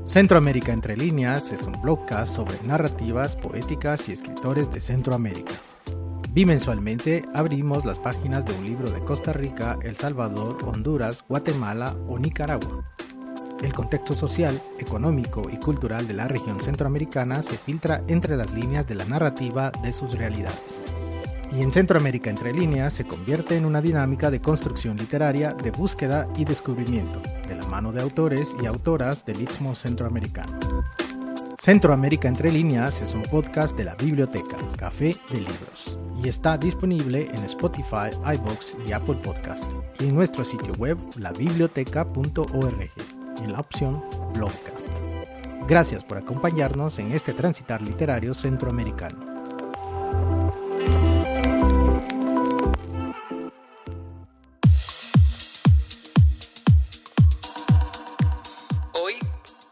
Centroamérica Entre Líneas es un blogcast sobre narrativas poéticas y escritores de Centroamérica. Bimensualmente abrimos las páginas de un libro de Costa Rica, El Salvador, Honduras, Guatemala o Nicaragua. El contexto social, económico y cultural de la región centroamericana se filtra entre las líneas de la narrativa de sus realidades. Y en Centroamérica Entre Líneas se convierte en una dinámica de construcción literaria, de búsqueda y descubrimiento, de la mano de autores y autoras del Istmo Centroamericano. Centroamérica Entre Líneas es un podcast de la Biblioteca, Café de Libros, y está disponible en Spotify, iVoox y Apple Podcast, y en nuestro sitio web labiblioteca.org, en la opción Blogcast. Gracias por acompañarnos en este transitar literario centroamericano.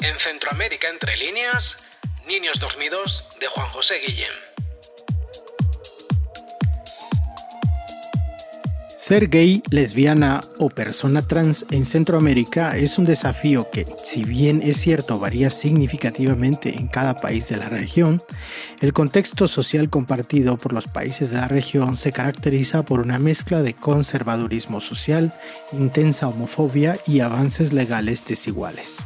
En Centroamérica Entre Líneas, Niños Dormidos, de Juan José Guillén. Ser gay, lesbiana o persona trans en Centroamérica es un desafío que, si bien es cierto, varía significativamente en cada país de la región, el contexto social compartido por los países de la región se caracteriza por una mezcla de conservadurismo social, intensa homofobia y avances legales desiguales.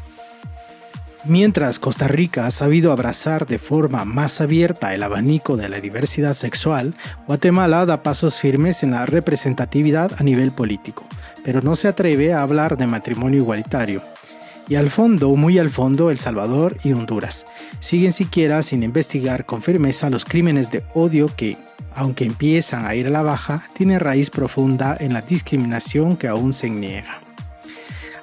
Mientras Costa Rica ha sabido abrazar de forma más abierta el abanico de la diversidad sexual, Guatemala da pasos firmes en la representatividad a nivel político, pero no se atreve a hablar de matrimonio igualitario. Y al fondo, muy al fondo, El Salvador y Honduras siguen siquiera sin investigar con firmeza los crímenes de odio que, aunque empiezan a ir a la baja, tienen raíz profunda en la discriminación que aún se niega.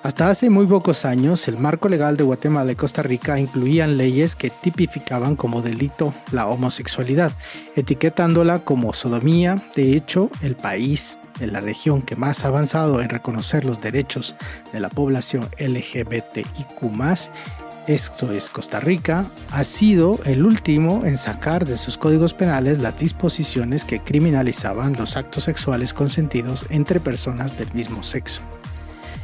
Hasta hace muy pocos años, el marco legal de Guatemala y Costa Rica incluían leyes que tipificaban como delito la homosexualidad, etiquetándola como sodomía. De hecho, el país de la región que más ha avanzado en reconocer los derechos de la población LGBTIQ+, esto es Costa Rica, ha sido el último en sacar de sus códigos penales las disposiciones que criminalizaban los actos sexuales consentidos entre personas del mismo sexo.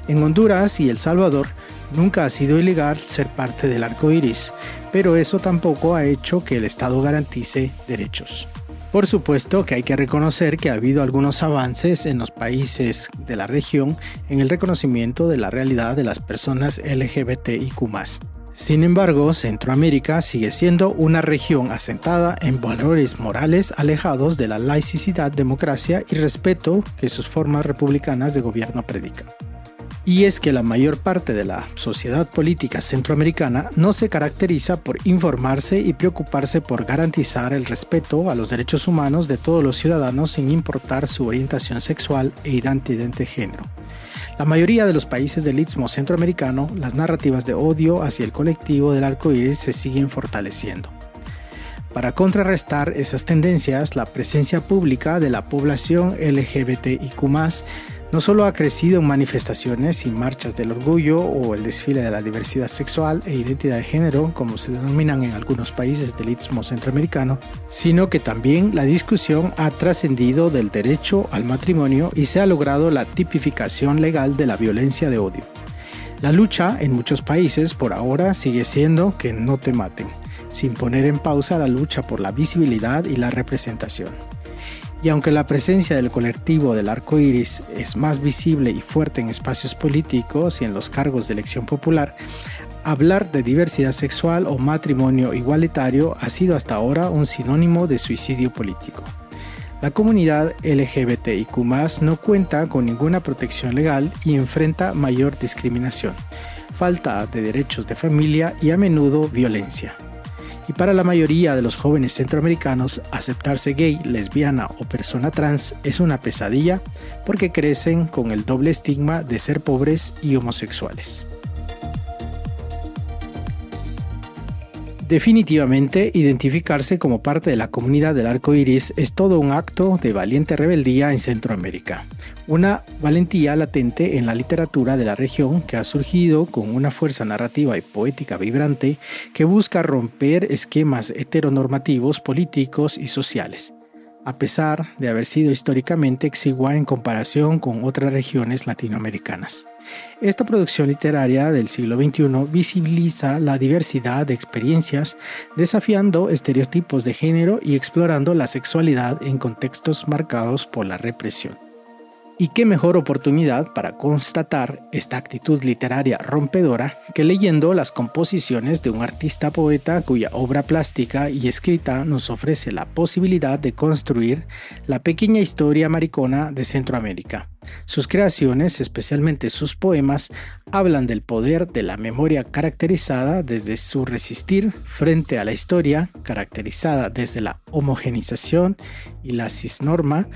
En Honduras y El Salvador nunca ha sido ilegal ser parte del arco iris, pero eso tampoco ha hecho que el Estado garantice derechos. Por supuesto que hay que reconocer que ha habido algunos avances en los países de la región en el reconocimiento de la realidad de las personas LGBTIQ+. Sin embargo, Centroamérica sigue siendo una región asentada en valores morales alejados de la laicidad, democracia y respeto que sus formas republicanas de gobierno predican. Y es que la mayor parte de la sociedad política centroamericana no se caracteriza por informarse y preocuparse por garantizar el respeto a los derechos humanos de todos los ciudadanos sin importar su orientación sexual e identidad de género. La mayoría de los países del Istmo Centroamericano, las narrativas de odio hacia el colectivo del arco iris se siguen fortaleciendo. Para contrarrestar esas tendencias, la presencia pública de la población LGBTIQ+, no solo ha crecido en manifestaciones y marchas del orgullo o el desfile de la diversidad sexual e identidad de género, como se denominan en algunos países del Istmo Centroamericano, sino que también la discusión ha trascendido del derecho al matrimonio y se ha logrado la tipificación legal de la violencia de odio. La lucha en muchos países por ahora sigue siendo que no te maten, sin poner en pausa la lucha por la visibilidad y la representación. Y aunque la presencia del colectivo del arco iris es más visible y fuerte en espacios políticos y en los cargos de elección popular, hablar de diversidad sexual o matrimonio igualitario ha sido hasta ahora un sinónimo de suicidio político. La comunidad LGBTIQ+ no cuenta con ninguna protección legal y enfrenta mayor discriminación, falta de derechos de familia y a menudo violencia. Y para la mayoría de los jóvenes centroamericanos, aceptarse gay, lesbiana o persona trans es una pesadilla porque crecen con el doble estigma de ser pobres y homosexuales. Definitivamente, identificarse como parte de la comunidad del arco iris es todo un acto de valiente rebeldía en Centroamérica. Una valentía latente en la literatura de la región que ha surgido con una fuerza narrativa y poética vibrante que busca romper esquemas heteronormativos políticos y sociales. a pesar de haber sido históricamente exigua en comparación con otras regiones latinoamericanas. Esta producción literaria del siglo XXI visibiliza la diversidad de experiencias, desafiando estereotipos de género y explorando la sexualidad en contextos marcados por la represión. Y qué mejor oportunidad para constatar esta actitud literaria rompedora que leyendo las composiciones de un artista poeta cuya obra plástica y escrita nos ofrece la posibilidad de construir la pequeña historia maricona de Centroamérica. Sus creaciones, especialmente sus poemas, hablan del poder de la memoria caracterizada desde su resistir frente a la historia, caracterizada desde la homogenización y la cisnorma,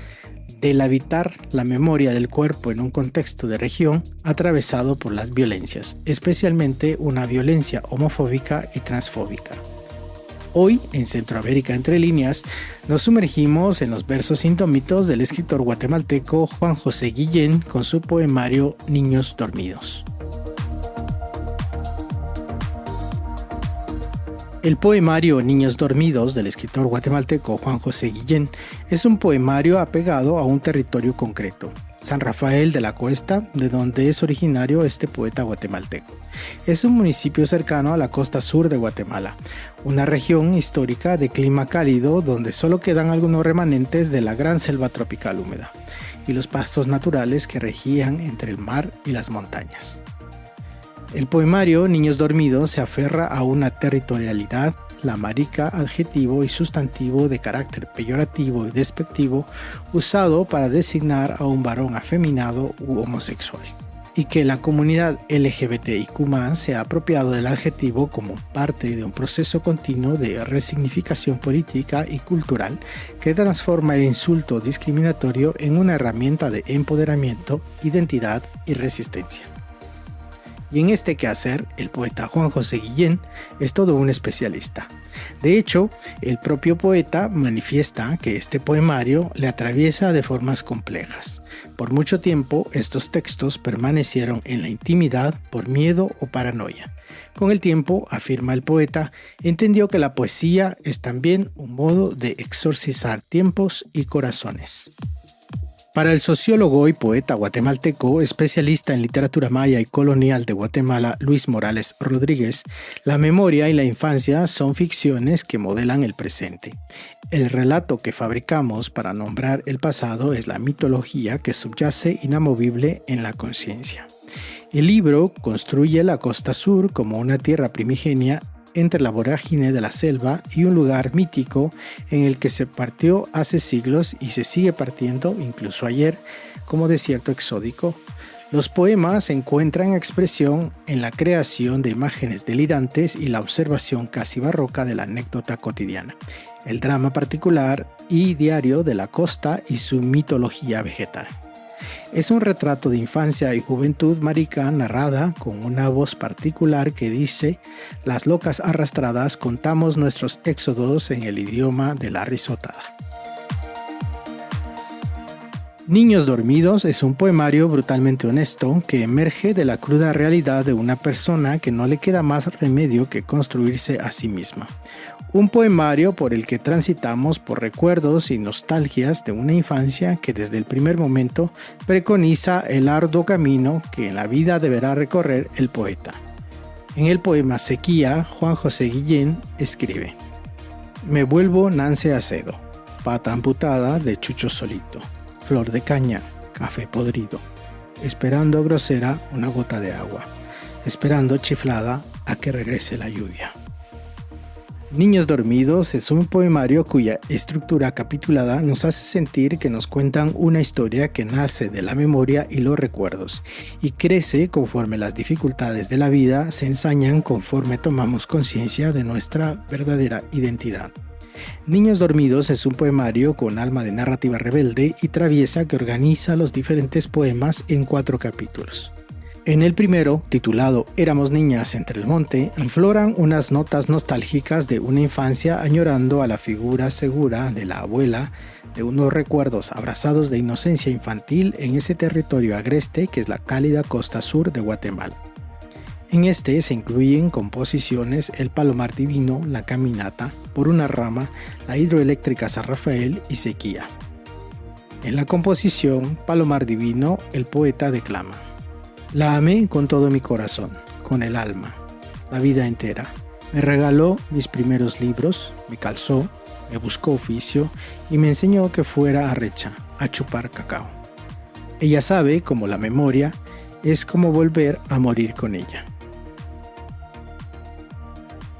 del habitar la memoria del cuerpo en un contexto de región atravesado por las violencias, especialmente una violencia homofóbica y transfóbica. Hoy, en Centroamérica Entre Líneas, nos sumergimos en los versos indómitos del escritor guatemalteco Juan José Guillén con su poemario Niños Dormidos. El poemario Niños Dormidos del escritor guatemalteco Juan José Guillén es un poemario apegado a un territorio concreto, San Rafael de la Cuesta, de donde es originario este poeta guatemalteco. Es un municipio cercano a la costa sur de Guatemala, una región histórica de clima cálido donde solo quedan algunos remanentes de la gran selva tropical húmeda y los pastos naturales que regían entre el mar y las montañas. El poemario Niños Dormidos se aferra a una territorialidad, la marica, adjetivo y sustantivo de carácter peyorativo y despectivo usado para designar a un varón afeminado u homosexual, y que la comunidad LGBTIQ+ se ha apropiado del adjetivo como parte de un proceso continuo de resignificación política y cultural que transforma el insulto discriminatorio en una herramienta de empoderamiento, identidad y resistencia. Y en este quehacer, el poeta Juan José Guillén es todo un especialista. De hecho, el propio poeta manifiesta que este poemario le atraviesa de formas complejas. Por mucho tiempo, estos textos permanecieron en la intimidad por miedo o paranoia. Con el tiempo, afirma el poeta, entendió que la poesía es también un modo de exorcizar tiempos y corazones. Para el sociólogo y poeta guatemalteco, especialista en literatura maya y colonial de Guatemala, Luis Morales Rodríguez, la memoria y la infancia son ficciones que modelan el presente. El relato que fabricamos para nombrar el pasado es la mitología que subyace inamovible en la conciencia. El libro construye la costa sur como una tierra primigenia entre la vorágine de la selva y un lugar mítico en el que se partió hace siglos y se sigue partiendo incluso ayer como desierto exótico. Los poemas encuentran expresión en la creación de imágenes delirantes y la observación casi barroca de la anécdota cotidiana, el drama particular y diario de la costa y su mitología vegetal. Es un retrato de infancia y juventud marica narrada con una voz particular que dice: las locas arrastradas contamos nuestros éxodos en el idioma de la risotada. Niños Dormidos es un poemario brutalmente honesto que emerge de la cruda realidad de una persona que no le queda más remedio que construirse a sí misma. Un poemario por el que transitamos por recuerdos y nostalgias de una infancia que desde el primer momento preconiza el arduo camino que en la vida deberá recorrer el poeta. En el poema Sequía, Juan José Guillén escribe: me vuelvo Nance Acedo, pata amputada de Chucho Solito, flor de caña, café podrido, esperando grosera una gota de agua, esperando chiflada a que regrese la lluvia. Niños Dormidos es un poemario cuya estructura capitulada nos hace sentir que nos cuentan una historia que nace de la memoria y los recuerdos y crece conforme las dificultades de la vida se ensañan conforme tomamos conciencia de nuestra verdadera identidad. Niños Dormidos es un poemario con alma de narrativa rebelde y traviesa que organiza los diferentes poemas en 4 capítulos. En el primero, titulado Éramos niñas entre el monte, afloran unas notas nostálgicas de una infancia añorando a la figura segura de la abuela, de unos recuerdos abrazados de inocencia infantil en ese territorio agreste que es la cálida costa sur de Guatemala. En este se incluyen composiciones El Palomar Divino, La Caminata, Por una rama, La hidroeléctrica San Rafael y Sequía. En la composición Palomar Divino, el poeta declama: La amé con todo mi corazón, con el alma, la vida entera. Me regaló mis primeros libros, me calzó, me buscó oficio y me enseñó que fuera arrecha, a chupar cacao. Ella sabe, como la memoria, es como volver a morir con ella.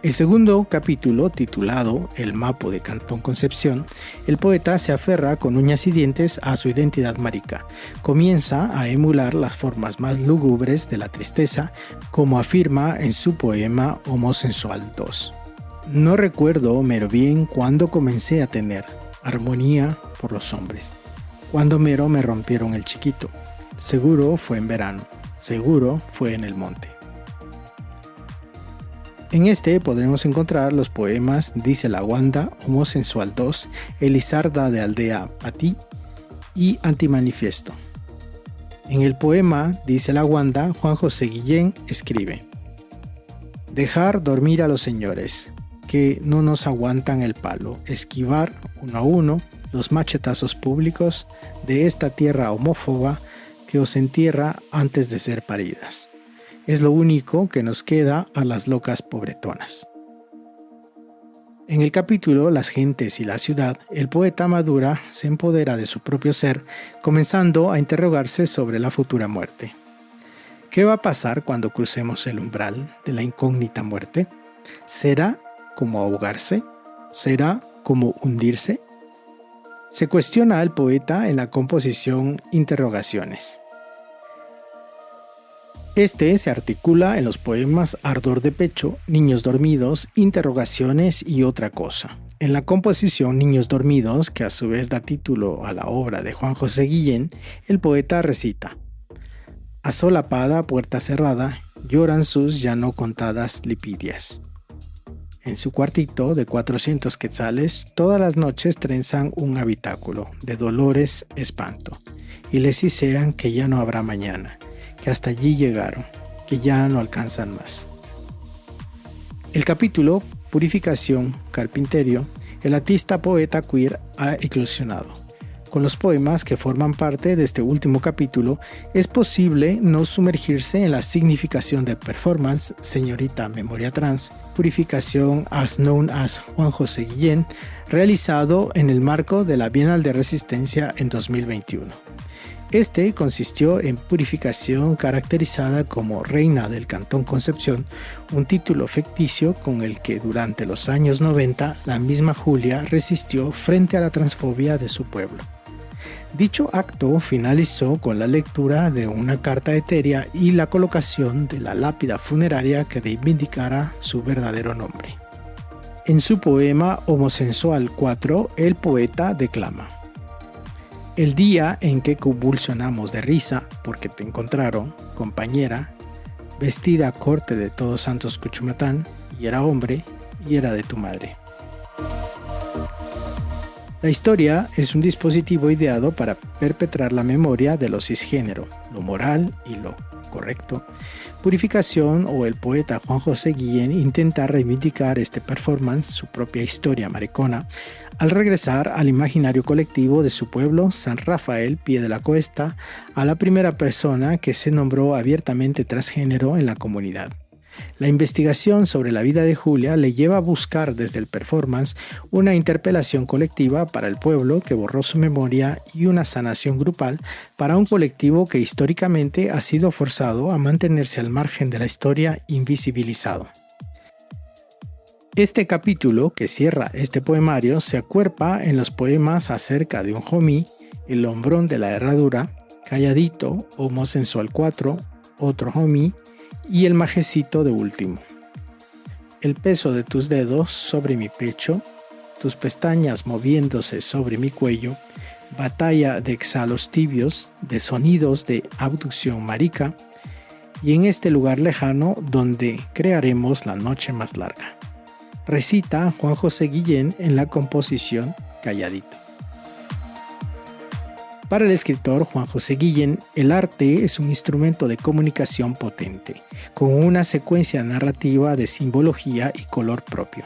El segundo capítulo, titulado El Mapo de Cantón Concepción, el poeta se aferra con uñas y dientes a su identidad marica. Comienza a emular las formas más lúgubres de la tristeza, como afirma en su poema Homosensual 2. No recuerdo mero bien cuándo comencé a tener armonía por los hombres. Cuando mero me rompieron el chiquito. Seguro fue en verano, seguro fue en el monte. En este podremos encontrar los poemas Dice la Wanda, Homosensual 2, Elizarda de Aldea Patí y Antimanifiesto. En el poema Dice la Wanda, Juan José Guillén escribe: Dejar dormir a los señores, que no nos aguantan el palo, esquivar uno a uno los machetazos públicos de esta tierra homófoba que os entierra antes de ser paridas. Es lo único que nos queda a las locas pobretonas. En el capítulo Las gentes y la ciudad, el poeta madura se empodera de su propio ser, comenzando a interrogarse sobre la futura muerte. ¿Qué va a pasar cuando crucemos el umbral de la incógnita muerte? ¿Será como ahogarse? ¿Será como hundirse? Se cuestiona al poeta en la composición Interrogaciones. Este se articula en los poemas Ardor de Pecho, Niños Dormidos, Interrogaciones y Otra Cosa. En la composición Niños Dormidos, que a su vez da título a la obra de Juan José Guillén, el poeta recita: Asolapada, puerta cerrada, lloran sus ya no contadas lipidias. En su cuartito de 400 quetzales, todas las noches trenzan un habitáculo de dolores, espanto, y les cisean que ya no habrá mañana, que hasta allí llegaron, que ya no alcanzan más. El capítulo Purificación, Carpinterio, el artista poeta queer ha eclosionado. Con los poemas que forman parte de este último capítulo, es posible no sumergirse en la significación del performance Señorita Memoria Trans, Purificación as known as Juan José Guillén, realizado en el marco de la Bienal de Resistencia en 2021. Este consistió en Purificación, caracterizada como Reina del Cantón Concepción, un título ficticio con el que durante los años 90 la misma Julia resistió frente a la transfobia de su pueblo. Dicho acto finalizó con la lectura de una carta etérea y la colocación de la lápida funeraria que reivindicara su verdadero nombre. En su poema Homosensual 4, el poeta declama: El día en que convulsionamos de risa porque te encontraron, compañera, vestida a corte de Todos Santos Cuchumatán, y era hombre, y era de tu madre. La historia es un dispositivo ideado para perpetrar la memoria de lo cisgénero, lo moral y lo correcto. Purificación o el poeta Juan José Guillén intenta reivindicar este performance, su propia historia maricona, al regresar al imaginario colectivo de su pueblo, San Rafael, Pie de la Cuesta, a la primera persona que se nombró abiertamente transgénero en la comunidad. La investigación sobre la vida de Julia le lleva a buscar desde el performance una interpelación colectiva para el pueblo que borró su memoria y una sanación grupal para un colectivo que históricamente ha sido forzado a mantenerse al margen de la historia, invisibilizado. Este capítulo, que cierra este poemario, se acuerpa en los poemas acerca de un homie, El Hombrón de la Herradura, Calladito, Homosensual 4, Otro homie y El Majecito de último. El peso de tus dedos sobre mi pecho, tus pestañas moviéndose sobre mi cuello, batalla de exhalos tibios, de sonidos de abducción marica, y en este lugar lejano donde crearemos la noche más larga. Recita Juan José Guillén en la composición Calladito. Para el escritor Juan José Guillén, el arte es un instrumento de comunicación potente, con una secuencia narrativa de simbología y color propio.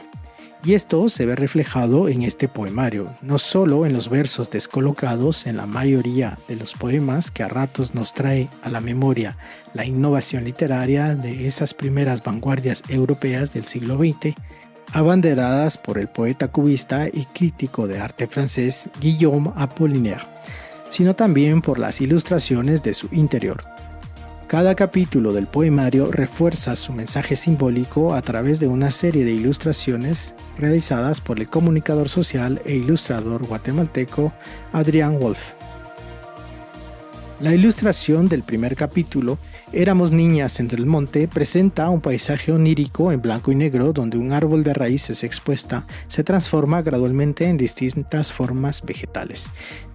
Y esto se ve reflejado en este poemario, no solo en los versos descolocados en la mayoría de los poemas que a ratos nos trae a la memoria la innovación literaria de esas primeras vanguardias europeas del siglo XX, abanderadas por el poeta cubista y crítico de arte francés Guillaume Apollinaire, sino también por las ilustraciones de su interior. Cada capítulo del poemario refuerza su mensaje simbólico a través de una serie de ilustraciones realizadas por el comunicador social e ilustrador guatemalteco Adrián Wolf. La ilustración del primer capítulo, Éramos niñas entre el monte, presenta un paisaje onírico en blanco y negro donde un árbol de raíces expuesta se transforma gradualmente en distintas formas vegetales,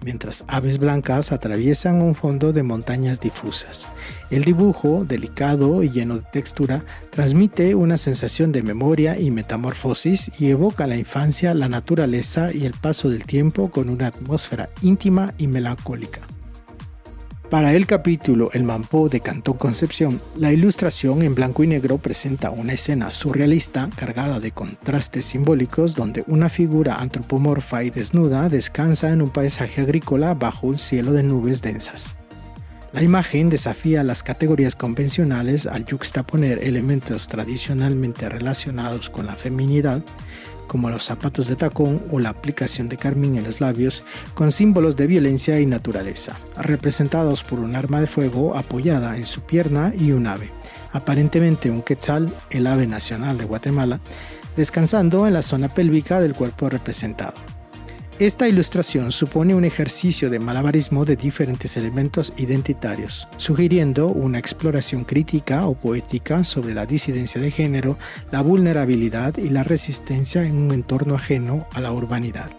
mientras aves blancas atraviesan un fondo de montañas difusas. El dibujo, delicado y lleno de textura, transmite una sensación de memoria y metamorfosis y evoca la infancia, la naturaleza y el paso del tiempo con una atmósfera íntima y melancólica. Para el capítulo El Mampó de Cantón Concepción, la ilustración en blanco y negro presenta una escena surrealista cargada de contrastes simbólicos donde una figura antropomorfa y desnuda descansa en un paisaje agrícola bajo un cielo de nubes densas. La imagen desafía las categorías convencionales al yuxtaponer elementos tradicionalmente relacionados con la feminidad, como los zapatos de tacón o la aplicación de carmín en los labios, con símbolos de violencia y naturaleza, representados por un arma de fuego apoyada en su pierna y un ave, aparentemente un quetzal, el ave nacional de Guatemala, descansando en la zona pélvica del cuerpo representado. Esta ilustración supone un ejercicio de malabarismo de diferentes elementos identitarios, sugiriendo una exploración crítica o poética sobre la disidencia de género, la vulnerabilidad y la resistencia en un entorno ajeno a la urbanidad.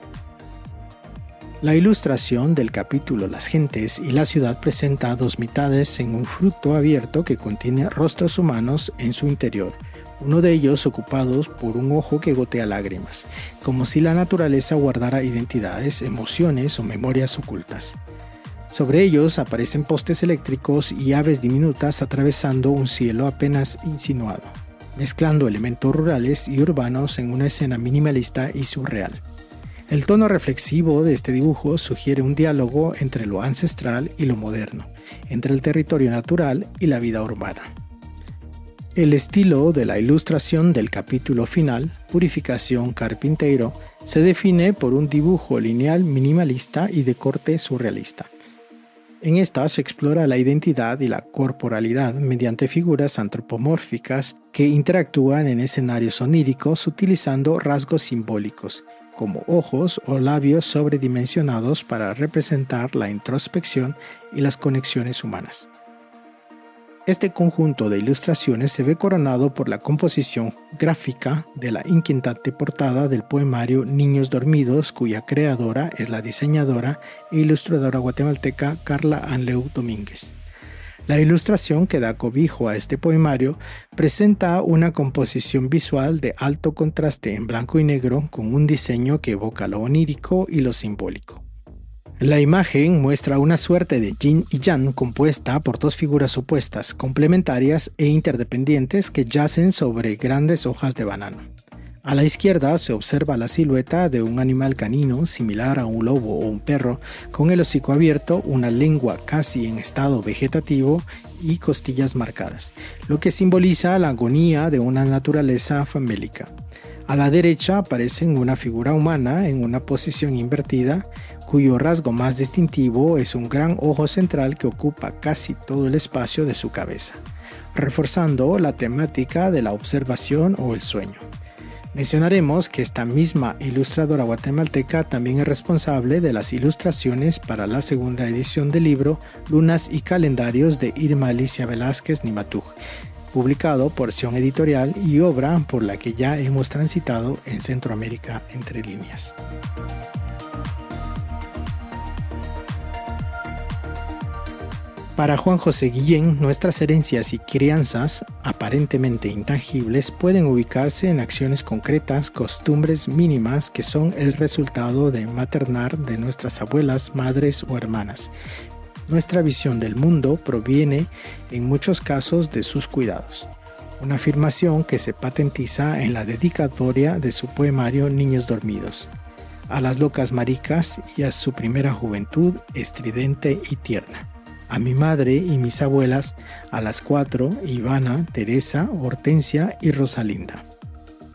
La ilustración del capítulo Las gentes y la ciudad presenta dos mitades en un fruto abierto que contiene rostros humanos en su interior, uno de ellos ocupados por un ojo que gotea lágrimas, como si la naturaleza guardara identidades, emociones o memorias ocultas. Sobre ellos aparecen postes eléctricos y aves diminutas atravesando un cielo apenas insinuado, mezclando elementos rurales y urbanos en una escena minimalista y surreal. El tono reflexivo de este dibujo sugiere un diálogo entre lo ancestral y lo moderno, entre el territorio natural y la vida urbana. El estilo de la ilustración del capítulo final, Purificación Carpinteiro, se define por un dibujo lineal minimalista y de corte surrealista. En esta se explora la identidad y la corporalidad mediante figuras antropomórficas que interactúan en escenarios oníricos utilizando rasgos simbólicos, como ojos o labios sobredimensionados para representar la introspección y las conexiones humanas. Este conjunto de ilustraciones se ve coronado por la composición gráfica de la inquietante portada del poemario Niños Dormidos, cuya creadora es la diseñadora e ilustradora guatemalteca Carla Anleu Domínguez. La ilustración que da cobijo a este poemario presenta una composición visual de alto contraste en blanco y negro con un diseño que evoca lo onírico y lo simbólico. La imagen muestra una suerte de yin y yang compuesta por dos figuras opuestas, complementarias e interdependientes que yacen sobre grandes hojas de banano. A la izquierda se observa la silueta de un animal canino similar a un lobo o un perro, con el hocico abierto, una lengua casi en estado vegetativo y costillas marcadas, lo que simboliza la agonía de una naturaleza famélica. A la derecha aparece una figura humana en una posición invertida, cuyo rasgo más distintivo es un gran ojo central que ocupa casi todo el espacio de su cabeza, reforzando la temática de la observación o el sueño. Mencionaremos que esta misma ilustradora guatemalteca también es responsable de las ilustraciones para la segunda edición del libro Lunas y Calendarios de Irma Alicia Velázquez Nimatuj, publicado por Sion Editorial y obra por la que ya hemos transitado en Centroamérica entre líneas. Para Juan José Guillén, nuestras herencias y crianzas, aparentemente intangibles, pueden ubicarse en acciones concretas, costumbres mínimas que son el resultado de maternar de nuestras abuelas, madres o hermanas. Nuestra visión del mundo proviene, en muchos casos, de sus cuidados. Una afirmación que se patentiza en la dedicatoria de su poemario Niños Dormidos. A las locas maricas y a su primera juventud, estridente y tierna. A mi madre y mis abuelas, a las 4, Ivana, Teresa, Hortensia y Rosalinda.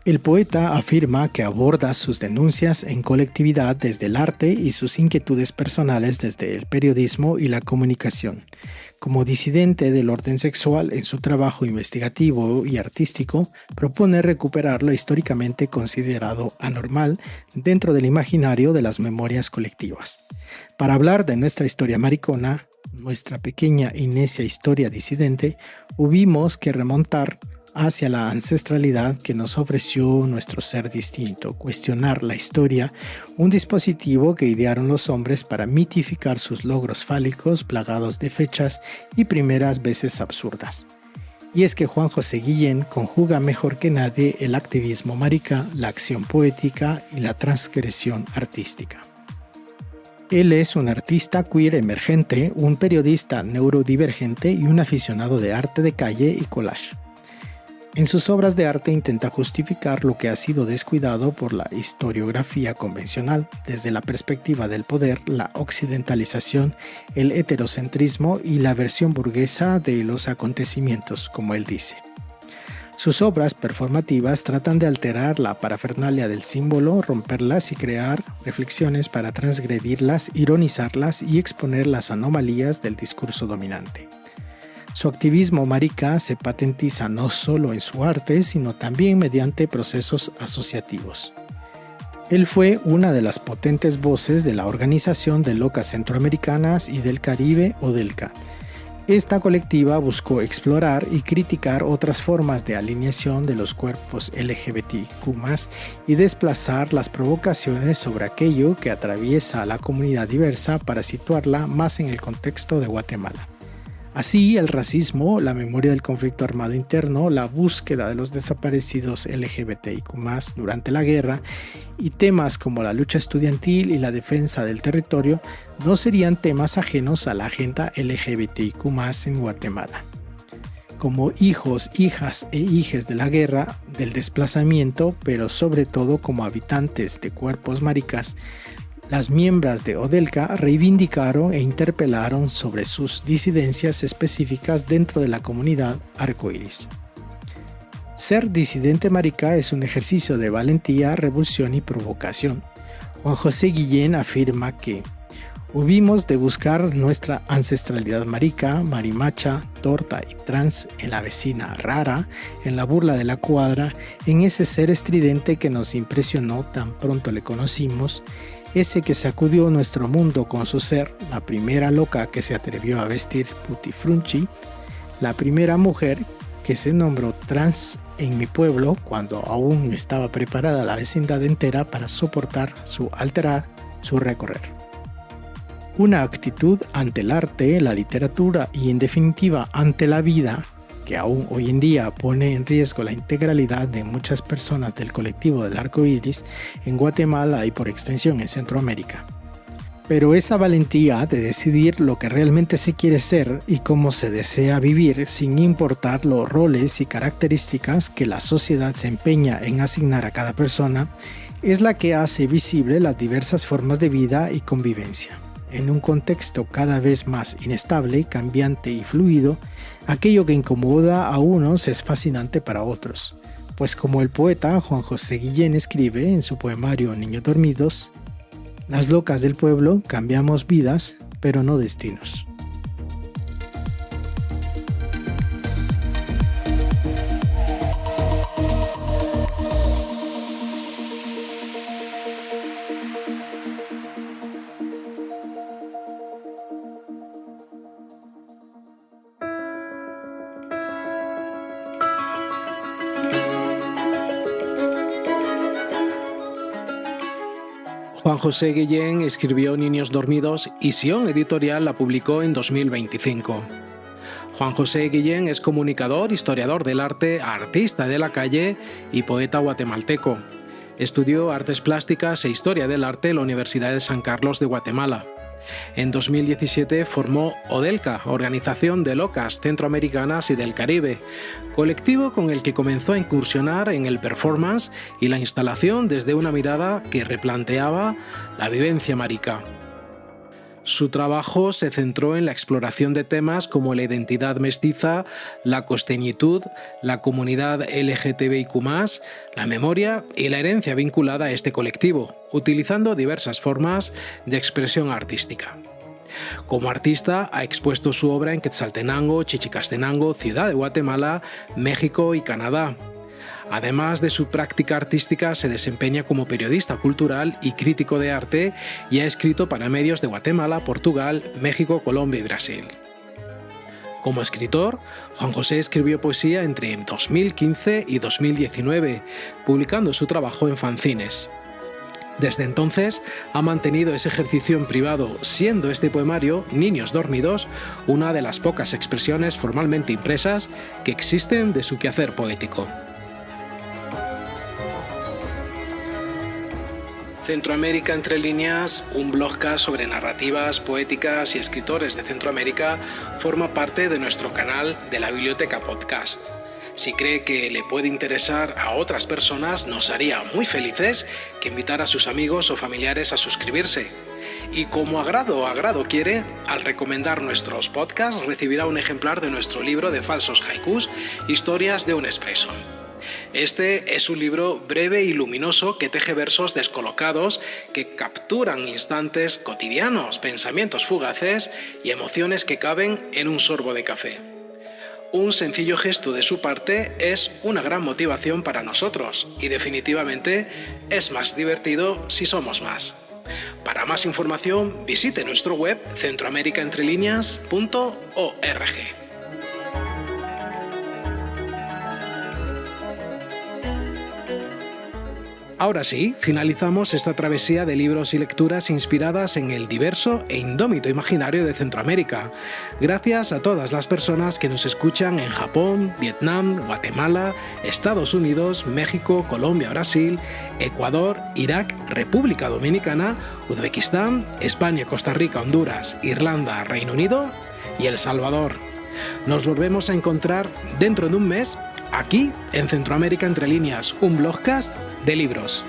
El poeta afirma que aborda sus denuncias en colectividad desde el arte y sus inquietudes personales desde el periodismo y la comunicación. Como disidente del orden sexual en su trabajo investigativo y artístico, propone recuperar lo históricamente considerado anormal dentro del imaginario de las memorias colectivas. Para hablar de nuestra historia maricona, nuestra pequeña y necia historia disidente, hubimos que remontar hacia la ancestralidad que nos ofreció nuestro ser distinto, cuestionar la historia, un dispositivo que idearon los hombres para mitificar sus logros fálicos plagados de fechas y primeras veces absurdas. Y es que Juan José Guillén conjuga mejor que nadie el activismo marica, la acción poética y la transgresión artística. Él es un artista queer emergente, un periodista neurodivergente y un aficionado de arte de calle y collage. En sus obras de arte intenta justificar lo que ha sido descuidado por la historiografía convencional, desde la perspectiva del poder, la occidentalización, el heterocentrismo y la versión burguesa de los acontecimientos, como él dice. Sus obras performativas tratan de alterar la parafernalia del símbolo, romperlas y crear reflexiones para transgredirlas, ironizarlas y exponer las anomalías del discurso dominante. Su activismo marica se patentiza no solo en su arte, sino también mediante procesos asociativos. Él fue una de las potentes voces de la Organización de Locas Centroamericanas y del Caribe, ODELCA. Esta colectiva buscó explorar y criticar otras formas de alineación de los cuerpos LGBTQ+, y desplazar las provocaciones sobre aquello que atraviesa a la comunidad diversa para situarla más en el contexto de Guatemala. Así, el racismo, la memoria del conflicto armado interno, la búsqueda de los desaparecidos LGBTIQ+ durante la guerra y temas como la lucha estudiantil y la defensa del territorio no serían temas ajenos a la agenda LGBTIQ+ en Guatemala. Como hijos, hijas e hijes de la guerra, del desplazamiento, pero sobre todo como habitantes de cuerpos maricas, las miembros de ODELCA reivindicaron e interpelaron sobre sus disidencias específicas dentro de la comunidad arcoíris. Ser disidente marica es un ejercicio de valentía, revulsión y provocación. Juan José Guillén afirma que hubimos de buscar nuestra ancestralidad marica, marimacha, torta y trans en la vecina rara, en la burla de la cuadra, en ese ser estridente que nos impresionó tan pronto le conocimos, ese que sacudió nuestro mundo con su ser, la primera loca que se atrevió a vestir putifrunchi, la primera mujer que se nombró trans en mi pueblo cuando aún no estaba preparada la vecindad entera para soportar su alterar, su recorrer. Una actitud ante el arte, la literatura y en definitiva ante la vida que aún hoy en día pone en riesgo la integralidad de muchas personas del colectivo del arco iris en Guatemala y por extensión en Centroamérica. Pero esa valentía de decidir lo que realmente se quiere ser y cómo se desea vivir sin importar los roles y características que la sociedad se empeña en asignar a cada persona, es la que hace visible las diversas formas de vida y convivencia. En un contexto cada vez más inestable, cambiante y fluido, aquello que incomoda a unos es fascinante para otros. Pues como el poeta Juan José Guillén escribe en su poemario Niños Dormidos, las locas del pueblo cambiamos vidas, pero no destinos. Juan José Guillén escribió Niños dormidos y Sion Editorial la publicó en 2025. Juan José Guillén es comunicador, historiador del arte, artista de la calle y poeta guatemalteco. Estudió artes plásticas e historia del arte en la Universidad de San Carlos de Guatemala. En 2017 formó ODELCA, Organización de Locas Centroamericanas y del Caribe, colectivo con el que comenzó a incursionar en el performance y la instalación desde una mirada que replanteaba la vivencia marica. Su trabajo se centró en la exploración de temas como la identidad mestiza, la costeñitud, la comunidad LGTBIQ+, la memoria y la herencia vinculada a este colectivo, utilizando diversas formas de expresión artística. Como artista, ha expuesto su obra en Quetzaltenango, Chichicastenango, Ciudad de Guatemala, México y Canadá. Además de su práctica artística, se desempeña como periodista cultural y crítico de arte y ha escrito para medios de Guatemala, Portugal, México, Colombia y Brasil. Como escritor, Juan José escribió poesía entre 2015 y 2019, publicando su trabajo en fanzines. Desde entonces ha mantenido ese ejercicio en privado, siendo este poemario, Niños dormidos, una de las pocas expresiones formalmente impresas que existen de su quehacer poético. Centroamérica entre líneas, un blogcast sobre narrativas, poéticas y escritores de Centroamérica, forma parte de nuestro canal de la Biblioteca Podcast. Si cree que le puede interesar a otras personas, nos haría muy felices que invitara a sus amigos o familiares a suscribirse. Y como agrado quiere, al recomendar nuestros podcasts recibirá un ejemplar de nuestro libro de falsos haikus, Historias de un expreso. Este es un libro breve y luminoso que teje versos descolocados que capturan instantes cotidianos, pensamientos fugaces y emociones que caben en un sorbo de café. Un sencillo gesto de su parte es una gran motivación para nosotros y definitivamente es más divertido si somos más. Para más información visite nuestro web centroamericaentrelineas.org. Ahora sí, finalizamos esta travesía de libros y lecturas inspiradas en el diverso e indómito imaginario de Centroamérica. Gracias a todas las personas que nos escuchan en Japón, Vietnam, Guatemala, Estados Unidos, México, Colombia, Brasil, Ecuador, Irak, República Dominicana, Uzbekistán, España, Costa Rica, Honduras, Irlanda, Reino Unido y El Salvador. Nos volvemos a encontrar dentro de un mes aquí en Centroamérica entre líneas, un blogcast de libros.